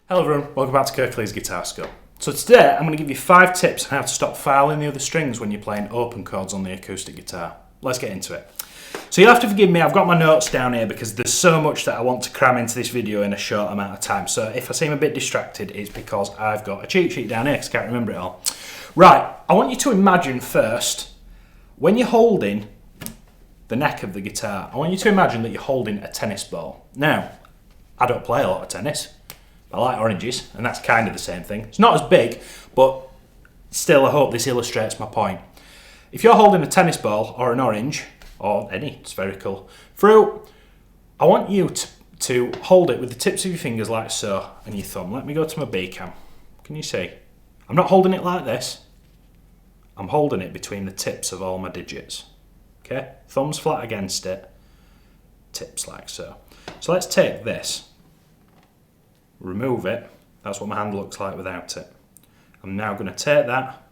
Hello everyone, welcome back to Kirklees Guitar School. So today I'm going to give you 5 tips on how to stop fouling the other strings when you're playing open chords on the acoustic guitar. Let's get into it. So you'll have to forgive me, I've got my notes down here because there's so much that I want to cram into this video in a short amount of time. So if I seem a bit distracted, it's because I've got a cheat sheet down here because I can't remember it all. Right, I want you to imagine first, when you're holding the neck of the guitar, I want you to imagine that you're holding a tennis ball. Now, I don't play a lot of tennis. I like oranges, and that's kind of the same thing. It's not as big, but still I hope this illustrates my point. If you're holding a tennis ball or an orange, or any spherical fruit, I want you to hold it with the tips of your fingers like so, and your thumb. Let me go to my B cam. Can you see? I'm not holding it like this. I'm holding it between the tips of all my digits. Okay? Thumb's flat against it, tips like so. So let's take this. Remove it. That's what my hand looks like without it. I'm now going to take that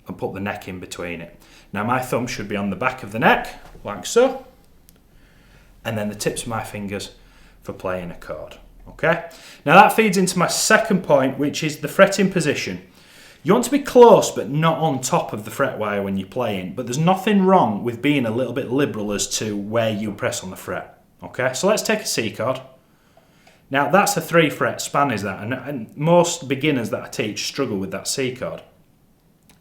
and put the neck in between it. Now my thumb should be on the back of the neck, like so, and then the tips of my fingers for playing a chord. Okay? Now that feeds into my second point, which is the fretting position. You want to be close but not on top of the fret wire when you're playing, but there's nothing wrong with being a little bit liberal as to where you press on the fret. Okay? So let's take a C chord. Now that's a 3 fret span, is that, and most beginners that I teach struggle with that C chord.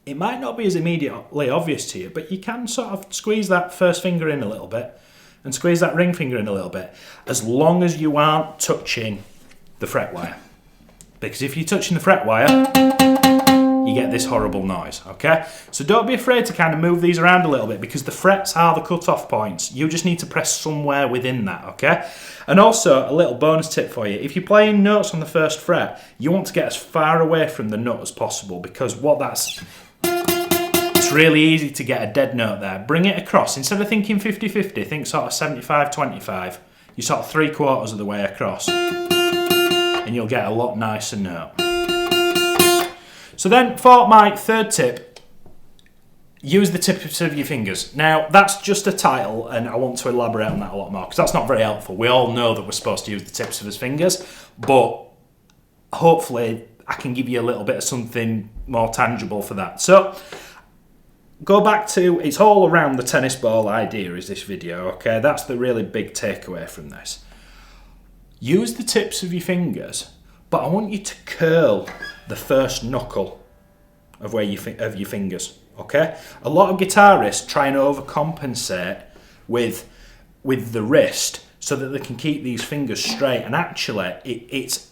It might not be as immediately obvious to you, but you can sort of squeeze that first finger in a little bit and squeeze that ring finger in a little bit, as long as you aren't touching the fret wire. Because if you're touching the fret wire, you get this horrible noise, okay? So don't be afraid to kind of move these around a little bit because the frets are the cut-off points. You just need to press somewhere within that, okay? And also, a little bonus tip for you. If you're playing notes on the first fret, you want to get as far away from the nut as possible because it's really easy to get a dead note there. Bring it across. Instead of thinking 50-50, think sort of 75-25. You're sort of 3/4 of the way across. And you'll get a lot nicer note. So then, for my third tip, use the tips of your fingers. Now, that's just a title, and I want to elaborate on that a lot more, because that's not very helpful. We all know that we're supposed to use the tips of his fingers, but hopefully I can give you a little bit of something more tangible for that. So, go back to, it's all around the tennis ball idea, is this video, okay? That's the really big takeaway from this. Use the tips of your fingers, but I want you to curl the first knuckle of your fingers, okay? A lot of guitarists try and overcompensate with the wrist so that they can keep these fingers straight, and actually it's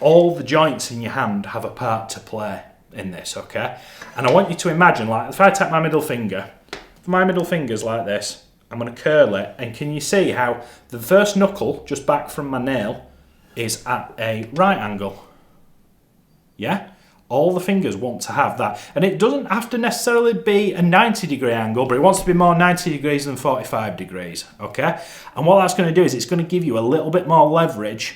all the joints in your hand have a part to play in this, okay? And I want you to imagine, like, if I take my middle finger, if my middle finger's like this, I'm going to curl it, and can you see how the first knuckle, just back from my nail, is at a right angle? Yeah? All the fingers want to have that. And it doesn't have to necessarily be a 90-degree angle, but it wants to be more 90 degrees than 45 degrees, okay? And what that's going to do is it's going to give you a little bit more leverage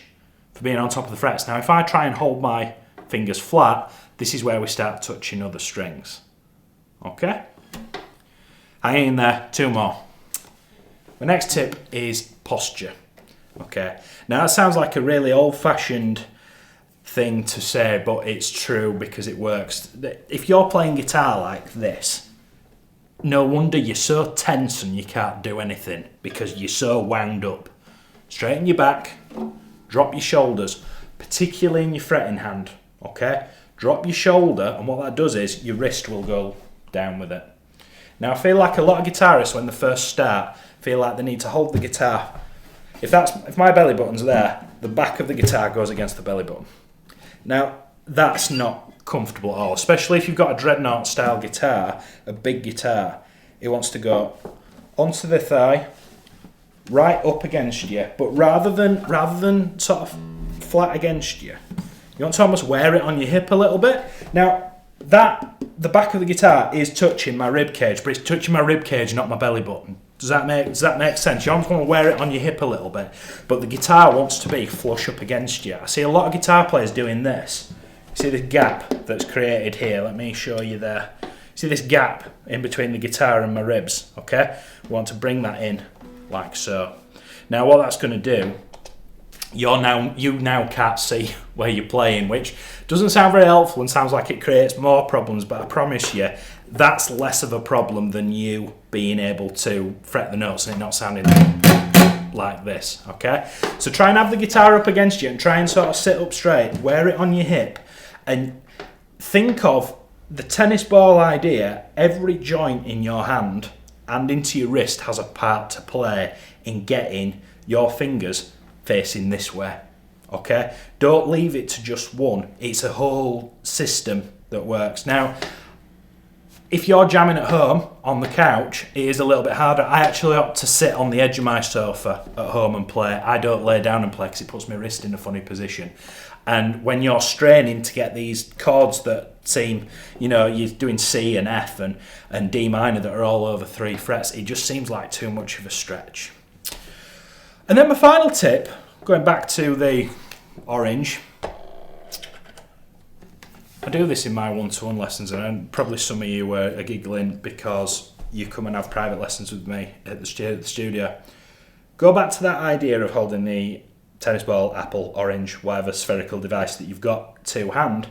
for being on top of the frets. Now, if I try and hold my fingers flat, this is where we start touching other strings, okay? Hang in there, 2 more. The next tip is posture, okay? Now, that sounds like a really old-fashioned thing to say, but it's true because it works. If you're playing guitar like this, no wonder you're so tense and you can't do anything because you're so wound up. Straighten your back, drop your shoulders, particularly in your fretting hand, okay? Drop your shoulder, and what that does is your wrist will go down with it. Now, I feel like a lot of guitarists, when they first start, feel like they need to hold the guitar. If my belly button's there, the back of the guitar goes against the belly button. Now, that's not comfortable at all, especially if you've got a dreadnought style guitar, a big guitar. It wants to go onto the thigh, right up against you, but rather than sort of flat against you, you want to almost wear it on your hip a little bit. Now, the back of the guitar is touching my rib cage, but it's touching my rib cage, not my belly button. Does that make sense? You almost want to wear it on your hip a little bit, but the guitar wants to be flush up against you. I see a lot of guitar players doing this. See the gap that's created here? Let me show you there. See this gap in between the guitar and my ribs, okay? We want to bring that in like so. Now what that's going to do you now can't see where you're playing, which doesn't sound very helpful and sounds like it creates more problems, but I promise you that's less of a problem than you being able to fret the notes and it not sounding like this, okay? So try and have the guitar up against you and try and sort of sit up straight, wear it on your hip, and think of the tennis ball idea. Every joint in your hand and into your wrist has a part to play in getting your fingers facing this way, okay? Don't leave it to just one. It's a whole system that works. Now, if you're jamming at home on the couch, it is a little bit harder. I actually opt to sit on the edge of my sofa at home and play. I don't lay down and play because it puts my wrist in a funny position. And when you're straining to get these chords that seem, you're doing C and F and D minor that are all over 3 frets, it just seems like too much of a stretch. And then my final tip, going back to the orange, I do this in my one-to-one lessons, and probably some of you are giggling because you come and have private lessons with me at the studio. Go back to that idea of holding the tennis ball, apple, orange, whatever spherical device that you've got to hand.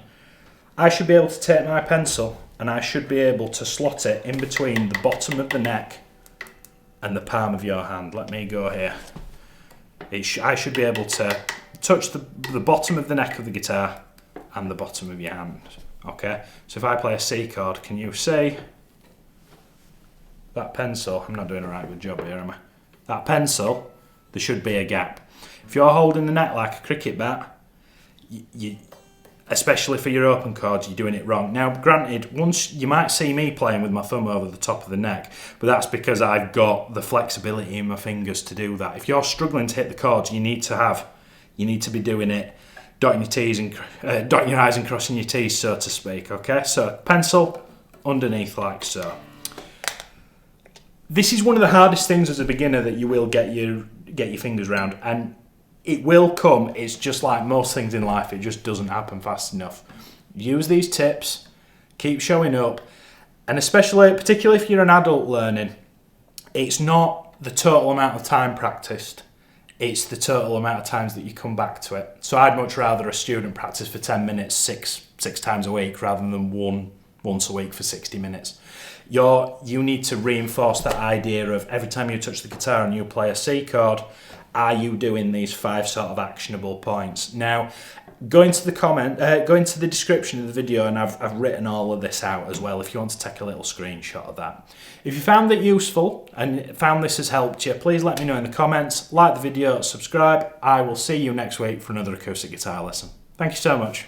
I should be able to take my pencil and I should be able to slot it in between the bottom of the neck and the palm of your hand. Let me go here. I should be able to touch the bottom of the neck of the guitar and the bottom of your hand, okay? So if I play a C chord, can you see that pencil? I'm not doing a right good job here, am I? That pencil, there should be a gap. If you're holding the neck like a cricket bat, you especially for your open chords, you're doing it wrong. Now, granted, once you might see me playing with my thumb over the top of the neck, but that's because I've got the flexibility in my fingers to do that. If you're struggling to hit the chords, you need to be doing it dotting your I's and crossing your T's, so to speak, okay? So pencil underneath like so. This is one of the hardest things as a beginner that you will get your fingers around, and it will come. It's just like most things in life, it just doesn't happen fast enough. Use these tips, keep showing up, and particularly if you're an adult learning, it's not the total amount of time practiced, it's the total amount of times that you come back to it. So I'd much rather a student practice for 10 minutes six times a week rather than once a week for 60 minutes. You need to reinforce that idea of every time you touch the guitar and you play a C chord, are you doing these 5 sort of actionable points? Now, go into the description of the video, and I've written all of this out as well if you want to take a little screenshot of that. If you found it useful and found this has helped you, please let me know in the comments, like the video, subscribe. I will see you next week for another acoustic guitar lesson. Thank you so much.